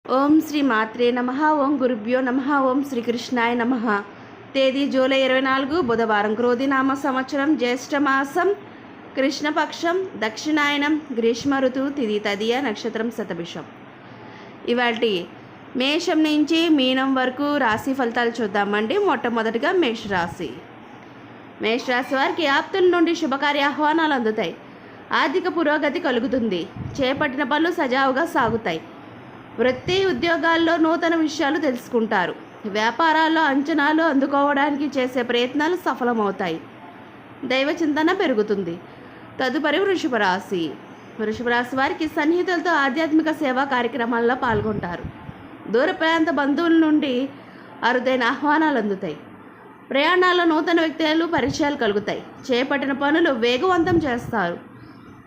ఓం శ్రీ మాత్రే నమః. ఓం గురుభ్యో నమః. ఓం శ్రీకృష్ణాయ నమః. తేదీ జూలై 24 బుధవారం. క్రోధినామ సంవత్సరం జ్యేష్ఠమాసం కృష్ణపక్షం దక్షిణాయనం గ్రీష్మ ఋతువు తిథి తదియ నక్షత్రం శతభిషం. ఇవాల్టి మేషం నుంచి మీనం వరకు రాశి ఫలితాలు చూద్దామండి. మొట్టమొదటిగా మేషరాశి. మేషరాశి వారికి ఆప్తుల నుండి శుభకార్య ఆహ్వానాలు అందుతాయి. ఆర్థిక పురోగతి కలుగుతుంది. చేపట్టిన పనులు సజావుగా సాగుతాయి. వృత్తి ఉద్యోగాల్లో నూతన విషయాలు తెలుసుకుంటారు. వ్యాపారాల్లో అంచనాలు అందుకోవడానికి చేసే ప్రయత్నాలు సఫలమవుతాయి. దైవ చింతన పెరుగుతుంది. తదుపరి వృషభ రాశి. వృషభ రాశి వారికి సన్నిహితులతో ఆధ్యాత్మిక సేవా కార్యక్రమాల్లో పాల్గొంటారు. దూర ప్రాంత బంధువుల నుండి అరుదైన ఆహ్వానాలు అందుతాయి. ప్రయాణాల్లో నూతన వ్యక్తులు పరిచయాలు కలుగుతాయి. చేపట్టిన పనులు వేగవంతం చేస్తారు.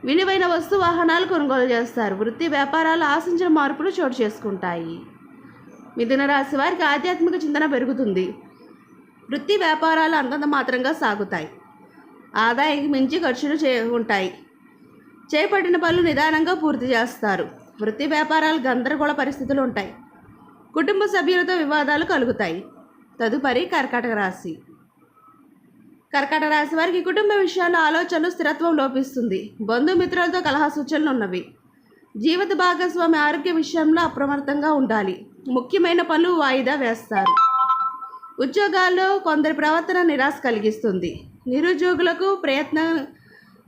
విలువైన వస్తు వాహనాలు కొనుగోలు చేస్తారు. వృత్తి వ్యాపారాలు ఆశించిన మార్పులు చోటు చేసుకుంటాయి. మిథున రాశి వారికి ఆధ్యాత్మిక చింతన పెరుగుతుంది. వృత్తి వ్యాపారాలు అంతంత మాత్రంగా సాగుతాయి. ఆదాయానికి మించి ఖర్చులు ఉంటాయి. చేపట్టిన పనులు నిదానంగా పూర్తి చేస్తారు. వృత్తి వ్యాపారాలు గందరగోళ పరిస్థితులు ఉంటాయి. కుటుంబ సభ్యులతో వివాదాలు కలుగుతాయి. తదుపరి కర్కాటక రాశి. కర్కాటక రాశి వారికి కుటుంబ విషయాల్లో ఆలోచనలు స్థిరత్వం లోపిస్తుంది. బంధుమిత్రులతో కలహ సూచనలు ఉన్నవి. జీవిత భాగస్వామి ఆరోగ్య విషయంలో అప్రమత్తంగా ఉండాలి. ముఖ్యమైన పనులు వాయిదా వేస్తారు. ఉద్యోగాల్లో కొందరి ప్రవర్తన నిరాశ కలిగిస్తుంది. నిరుద్యోగులకు ప్రయత్నం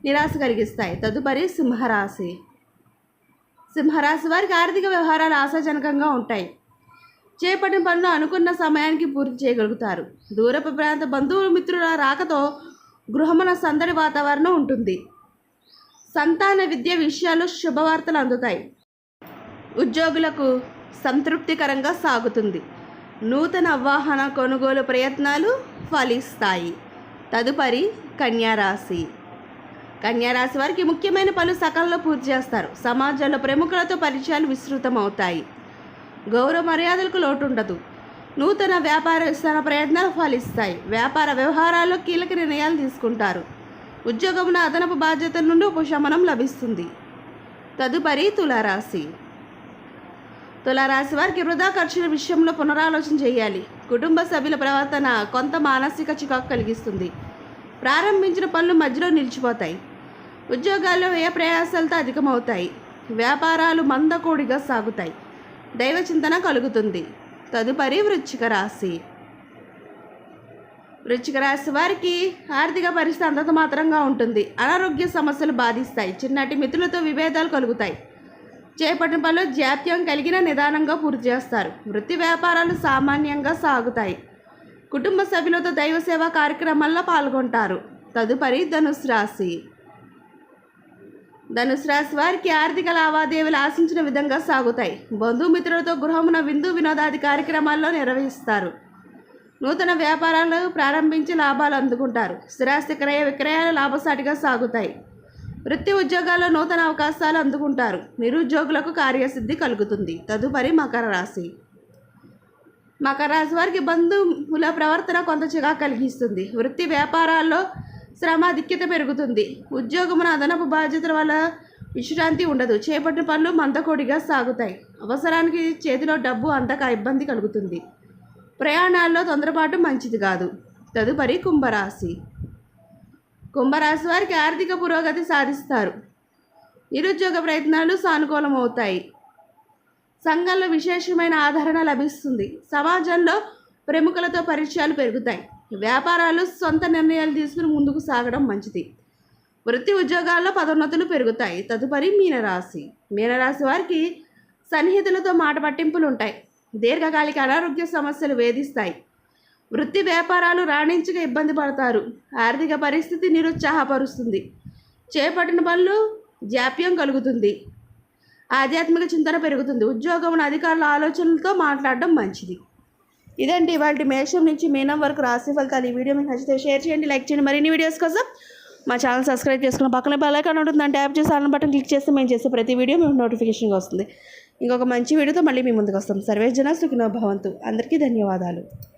నిరాశ కలిగిస్తాయి. తదుపరి సింహరాశి. సింహరాశి వారికి ఆర్థిక వ్యవహారాలు ఆశాజనకంగా ఉంటాయి. చేపట్టిన పనులు అనుకున్న సమయానికి పూర్తి చేయగలుగుతారు. దూరపు ప్రాంత బంధువులు మిత్రుల రాకతో గృహమున సందడి వాతావరణం ఉంటుంది. సంతాన విద్య విషయాలు శుభవార్తలు అందుతాయి. ఉద్యోగులకు సంతృప్తికరంగా సాగుతుంది. నూతన వాహన కొనుగోలు ప్రయత్నాలు ఫలిస్తాయి. తదుపరి కన్యారాశి. కన్యారాశి వారికి ముఖ్యమైన పనులు సకాలంలో పూర్తి చేస్తారు. సమాజంలో ప్రముఖులతో పరిచయాలు విస్తృతమవుతాయి. గౌరవ మర్యాదలకు లోటు ఉండదు. నూతన వ్యాపార విస్తరణ ప్రయత్నాలు ఫలిస్తాయి. వ్యాపార వ్యవహారాల్లో కీలక నిర్ణయాలు తీసుకుంటారు. ఉద్యోగమున అదనపు బాధ్యతల నుండి ఉపశమనం లభిస్తుంది. తదుపరి తులారాశి. తులారాశి వారికి వృధా ఖర్చుల విషయంలో పునరాలోచన చేయాలి. కుటుంబ సభ్యుల ప్రవర్తన కొంత మానసిక చికాకు కలిగిస్తుంది. ప్రారంభించిన పనులు మధ్యలో నిలిచిపోతాయి. ఉద్యోగాల్లో వ్యయ ప్రయాసాలతో అధికమవుతాయి. వ్యాపారాలు మందకోడిగా సాగుతాయి. దైవ చింతన కలుగుతుంది. తదుపరి వృశ్చిక రాశి. వృశ్చిక రాశి వారికి ఆర్థిక పరిస్థితి అంతంత మాత్రంగా ఉంటుంది. అనారోగ్య సమస్యలు బాధిస్తాయి. చిన్నటి మిత్రులతో విభేదాలు కలుగుతాయి. చేపట్టిన పనులు జాప్యం కలిగిన నిదానంగా పూర్తి చేస్తారు. వృత్తి వ్యాపారాలు సామాన్యంగా సాగుతాయి. కుటుంబ సభ్యులతో దైవ సేవా కార్యక్రమాల్లో పాల్గొంటారు. తదుపరి ధనుసు రాశి. ధనుసు రాశి వారికి ఆర్థిక లావాదేవీలు ఆశించిన విధంగా సాగుతాయి. బంధుమిత్రులతో గృహమున విందు వినోదాది కార్యక్రమాల్లో నిర్వహిస్తారు. నూతన వ్యాపారాలు ప్రారంభించి లాభాలు అందుకుంటారు. స్థిరాస్తి క్రయ విక్రయాలు లాభసాటిగా సాగుతాయి. వృత్తి ఉద్యోగాల్లో నూతన అవకాశాలు అందుకుంటారు. నిరుద్యోగులకు కార్యసిద్ధి కలుగుతుంది. తదుపరి మకర రాశి. మకర రాశి వారికి బంధువుల ప్రవర్తన కొంత చికాకు కలిగిస్తుంది. వృత్తి వ్యాపారాల్లో శ్రమ అధిక్యత పెరుగుతుంది. ఉద్యోగమున అదనపు బాధ్యతల వల్ల విశ్రాంతి ఉండదు. చేపట్టిన పనులు మందకోడిగా సాగుతాయి. అవసరానికి చేతిలో డబ్బు అందక ఇబ్బంది కలుగుతుంది. ప్రయాణాల్లో తొందరపాటు మంచిది కాదు. తదుపరి కుంభరాశి. కుంభరాశి వారికి ఆర్థిక పురోగతి సాధిస్తారు. నిరుద్యోగ ప్రయత్నాలు సానుకూలమవుతాయి. సంఘంలో విశేషమైన ఆదరణ లభిస్తుంది. సమాజంలో ప్రముఖులతో పరిచయాలు పెరుగుతాయి. వ్యాపారాలు సొంత నిర్ణయాలు తీసుకుని ముందుకు సాగడం మంచిది. వృత్తి ఉద్యోగాల్లో పదోన్నతులు పెరుగుతాయి. తదుపరి మీనరాశి. మీనరాశి వారికి సన్నిహితులతో మాట పట్టింపులు ఉంటాయి. దీర్ఘకాలిక అనారోగ్య సమస్యలు వేధిస్తాయి. వృత్తి వ్యాపారాలు రాణించక ఇబ్బంది పడతారు. ఆర్థిక పరిస్థితి నిరుత్సాహపరుస్తుంది. చేపట్టిన పనులు జాప్యం కలుగుతుంది. ఆధ్యాత్మిక చింతన పెరుగుతుంది. ఉద్యోగం అధికారుల ఆలోచనలతో మాట్లాడడం మంచిది. ఇదండి ఇవాళ మేషం నుంచి మీనం వరకు రాశి ఫలితాలు. ఈ వీడియో మీకు నచ్చితే షేర్ చేయండి, లైక్ చేయండి. మరిన్ని వీడియోస్ కోసం మా ఛానల్ సబ్స్క్రైబ్ చేసుకున్న పక్కన బెల్ ఐకాన్ ఉంటుంది. దాన్ని ట్యాప్ చేసి ఆల్ బటన్ క్లిక్ చేస్తే మేము చేసే ప్రతి వీడియో మీకు నోటిఫికేషన్గా వస్తుంది. ఇంకొక మంచి వీడియోతో మళ్ళీ మీ ముందుకు వస్తాం. సర్వే జన సుఖినో భవంతు. అందరికీ ధన్యవాదాలు.